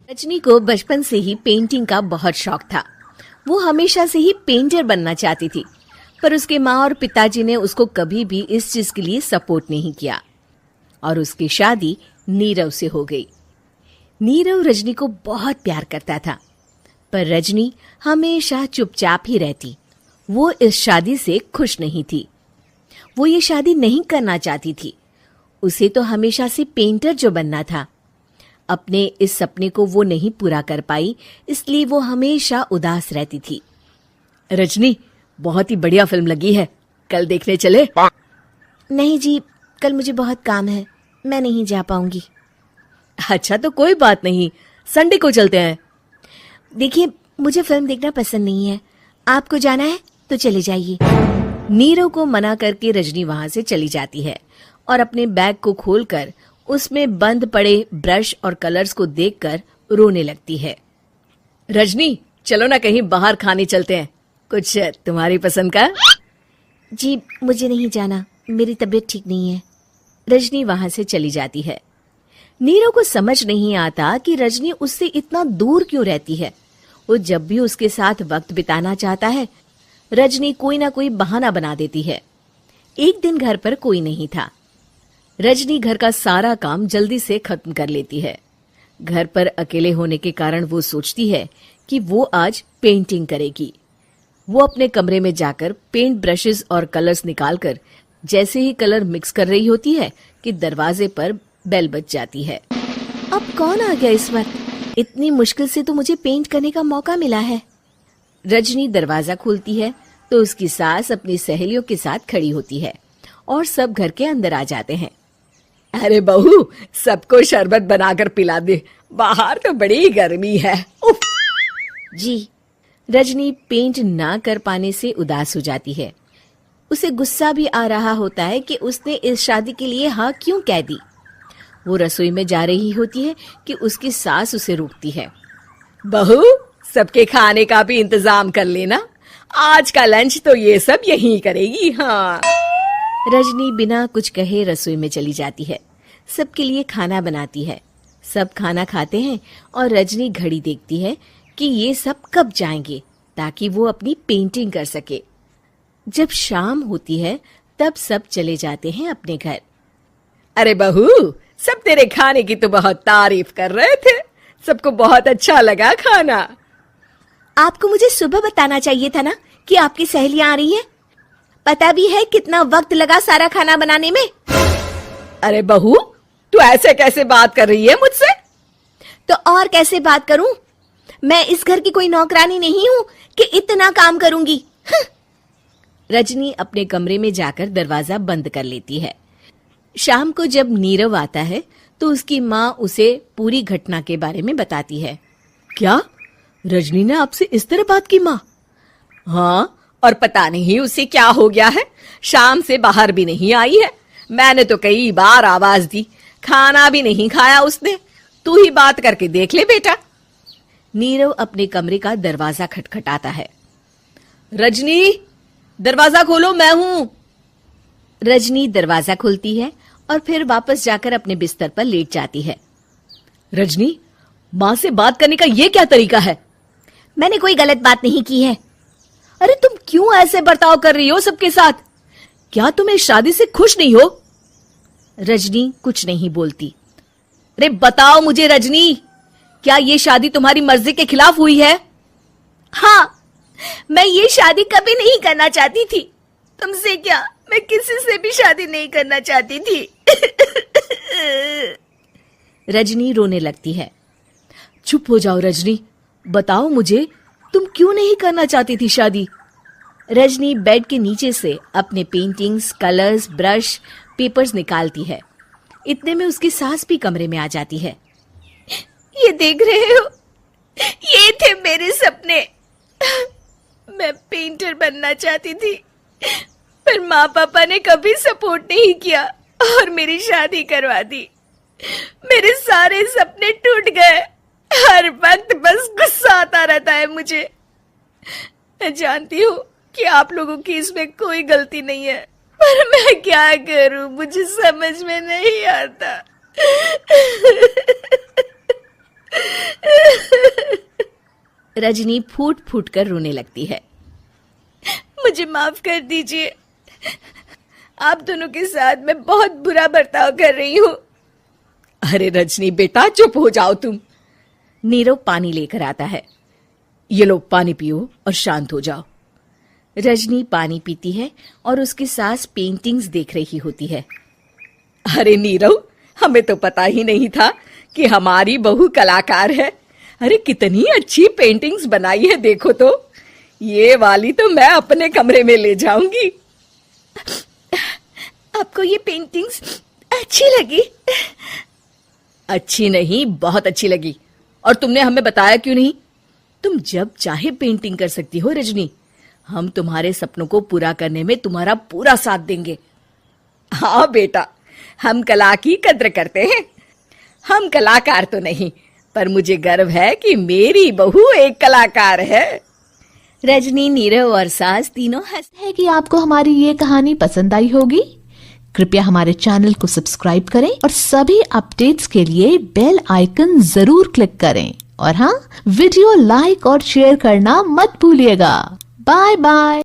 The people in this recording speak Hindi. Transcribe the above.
रजनी को बचपन से ही पेंटिंग का बहुत शौक था। वो हमेशा से ही पेंटर बनना चाहती थी, पर उसके माँ और पिताजी ने उसको कभी भी इस चीज के लिए सपोर्ट नहीं किया और उसकी शादी नीरव से हो गई। नीरव रजनी को बहुत प्यार करता था, पर रजनी हमेशा चुपचाप ही रहती। वो इस शादी से खुश नहीं थी। वो ये शादी नहीं करना चाहती थी। उसे तो हमेशा से पेंटर जो बनना था। अपने इस सपने को वो नहीं पूरा कर पाई, इसलिए वो हमेशा उदास रहती थी। रजनी, बहुत ही बढ़िया फिल्म लगी है, कल देखने चले? नहीं जी, कल मुझे बहुत काम है, मैं नहीं जा पाऊंगी। अच्छा तो कोई बात नहीं, संडे को चलते हैं। देखिए, मुझे फिल्म देखना पसंद नहीं है। आपको जाना है तो चले जाइए। नीरव को मना करके रजनी वहां से चली जाती है और अपने बैग को खोलकर उसमें बंद पड़े ब्रश और कलर्स को देखकर रोने लगती है। रजनी, चलो ना कहीं बाहर खाने चलते हैं, कुछ तुम्हारी पसंद का। जी, मुझे नहीं जाना, मेरी तबीयत ठीक नहीं है। रजनी वहां से चली जाती है। नीरव को समझ नहीं आता कि रजनी उससे इतना दूर क्यों रहती है। वो जब भी उसके साथ वक्त बिताना चाहता है, रजनी कोई ना कोई बहाना बना देती है। एक दिन घर पर कोई नहीं था। रजनी घर का सारा काम जल्दी से खत्म कर लेती है। घर पर अकेले होने के कारण वो सोचती है कि वो आज पेंटिंग करेगी। वो अपने कमरे में जाकर पेंट ब्रशेस और कलर्स निकालकर जैसे ही कलर मिक्स कर रही होती है कि दरवाजे पर बेल बज जाती है। अब कौन आ गया इस वक्त? इतनी मुश्किल से तो मुझे पेंट करने का मौका मिला है। रजनी दरवाजा खोलती है तो उसकी सास अपनी सहेलियों के साथ खड़ी होती है और सब घर के अंदर आ जाते हैं। अरे बहू, सबको शरबत बनाकर पिला दे, बाहर तो बड़ी गर्मी है। उफ। जी। रजनी पेंट ना कर पाने से उदास हो जाती है। उसे गुस्सा भी आ रहा होता है कि उसने इस शादी के लिए हाँ क्यों कह दी। वो रसोई में जा रही होती है कि उसकी सास उसे रोकती है। बहू, सबके खाने का भी इंतजाम कर लेना, आज का लंच तो ये सब यही करेगी। हाँ। रजनी बिना कुछ कहे रसोई में चली जाती है। सबके लिए खाना बनाती है। सब खाना खाते हैं और रजनी घड़ी देखती है कि ये सब कब जाएंगे ताकि वो अपनी पेंटिंग कर सके। जब शाम होती है तब सब चले जाते हैं अपने घर। अरे बहू, सब तेरे खाने की तो बहुत तारीफ कर रहे थे, सबको बहुत अच्छा लगा खाना। आपको मुझे सुबह बताना चाहिए था ना कि आपकी सहेलियां आ रही हैं। पता भी है कितना वक्त लगा सारा खाना बनाने में। अरे बहू, तू ऐसे कैसे बात कर रही है मुझसे? तो और कैसे बात करूं? मैं इस घर की कोई नौकरानी नहीं हूं कि इतना काम करूंगी। रजनी अपने कमरे में जाकर दरवाजा बंद कर लेती है। शाम को जब नीरव आता है तो उसकी माँ उसे पूरी घटना के बारे में बताती है। क्या रजनी ने आपसे इस तरह बात की माँ? हाँ, और पता नहीं उसे क्या हो गया है, शाम से बाहर भी नहीं आई है। मैंने तो कई बार आवाज दी, खाना भी नहीं खाया उसने। तू ही बात करके देख ले बेटा। नीरव अपने कमरे का दरवाजा खटखटाता है। रजनी, दरवाजा खोलो, मैं हूं। रजनी दरवाजा खोलती है और फिर वापस जाकर अपने बिस्तर पर लेट जाती है। रजनी, माँ से बात करने का ये क्या तरीका है? मैंने कोई गलत बात नहीं की है। अरे तुम क्यों ऐसे बर्ताव कर रही हो सबके साथ? क्या तुम इस शादी से खुश नहीं हो? रजनी कुछ नहीं बोलती। अरे बताओ मुझे रजनी, क्या ये शादी तुम्हारी मर्जी के खिलाफ हुई है? हाँ, मैं ये शादी कभी नहीं करना चाहती थी। तुमसे क्या, मैं किसी से भी शादी नहीं करना चाहती थी। रजनी रोने लगती है। चुप हो जाओ रजनी, बताओ मुझे, तुम क्यों नहीं करना चाहती थी शादी? रजनी बेड के नीचे से अपने पेंटिंग्स, कलर्स, ब्रश, पेपर्स निकालती है। इतने में उसकी सास भी कमरे में आ जाती है। ये देख रहे हो, ये थे मेरे सपने। मैं पेंटर बनना चाहती थी, पर माँ पापा ने कभी सपोर्ट नहीं किया और मेरी शादी करवा दी। मेरे सारे सपने टूट गए। हर वक्त बस गुस्सा आता रहता है मुझे। मैं जानती हूँ कि आप लोगों की इसमें कोई गलती नहीं है, पर मैं क्या करूं, मुझे समझ में नहीं आता। रजनी फूट फूट कर रोने लगती है। मुझे माफ कर दीजिए, आप दोनों के साथ मैं बहुत बुरा बर्ताव कर रही हूँ। अरे रजनी बेटा, चुप हो जाओ तुम। नीरव पानी लेकर आता है। ये लो पानी पियो और शांत हो जाओ। रजनी पानी पीती है और उसकी सास पेंटिंग्स देख रही होती है। अरे नीरव, हमें तो पता ही नहीं था कि हमारी बहू कलाकार है। अरे कितनी अच्छी पेंटिंग्स बनाई है, देखो तो। ये वाली तो मैं अपने कमरे में ले जाऊंगी। आपको ये पेंटिंग्स अच्छी लगी? अच्छी नहीं, बहुत अच्छी लगी। और तुमने हमें बताया क्यों नहीं? तुम जब चाहे पेंटिंग कर सकती हो रजनी। हम तुम्हारे सपनों को पूरा करने में तुम्हारा पूरा साथ देंगे। हाँ बेटा, हम कला की कद्र करते हैं। हम कलाकार तो नहीं, पर मुझे गर्व है कि मेरी बहू एक कलाकार है। रजनी, नीरव और सास तीनों हंसते है कि आपको हमारी ये कहानी पसंद आई होगी। कृपया हमारे चैनल को सब्सक्राइब करें और सभी अपडेट्स के लिए बेल आइकन जरूर क्लिक करें। और हाँ, वीडियो लाइक और शेयर करना मत भूलिएगा। Bye bye.